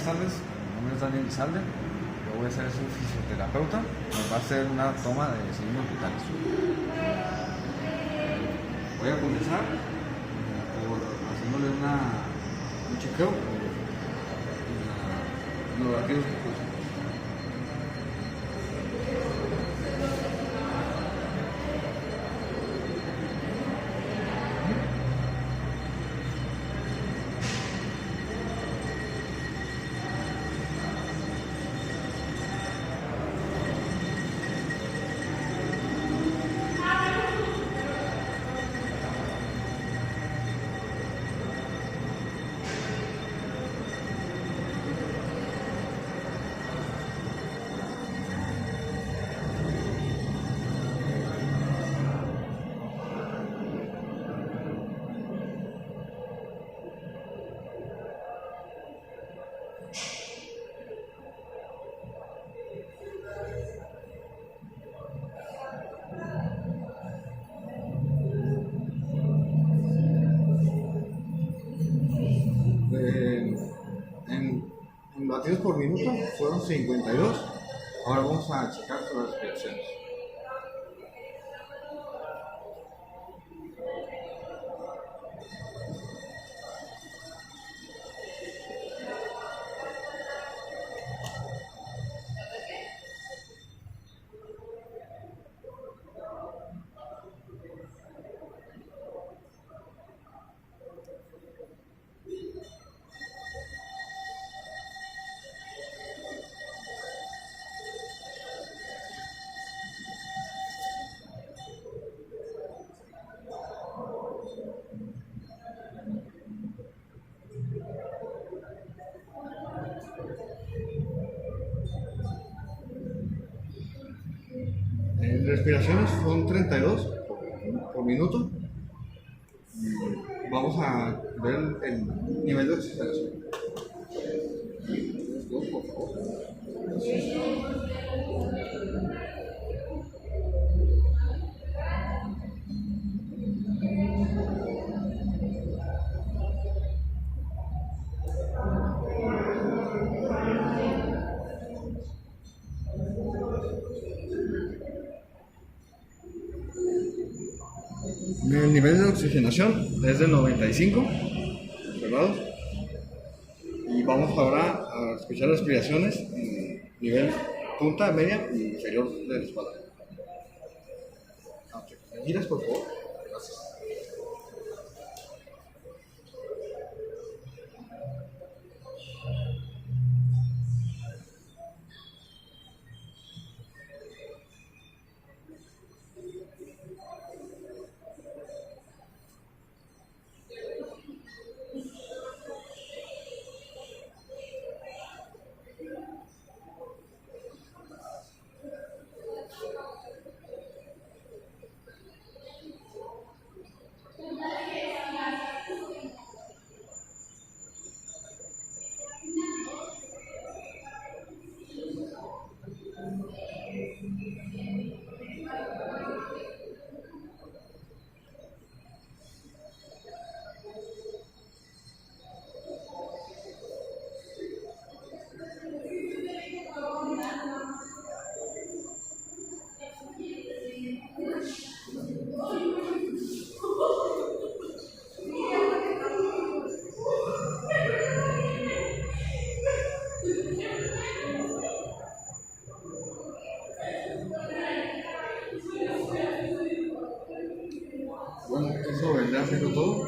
tardes, mi nombre es Daniel Izalde, yo voy a ser su fisioterapeuta, nos va a hacer una toma de signos vitales. Voy a comenzar por haciéndole un chequeo de los latidos que pulsa. En latidos por minuto fueron 52. Ahora vamos a checar sus respiraciones. En respiraciones son 32 por minuto. Vamos a ver el nivel de oxigenación. Por favor. El nivel de oxigenación es de 95, ¿verdad? Y vamos ahora a escuchar respiraciones en nivel punta, media y inferior de la espalda. ¿Me giras, por favor? Gracias. Bueno, eso vendrá siendo todo.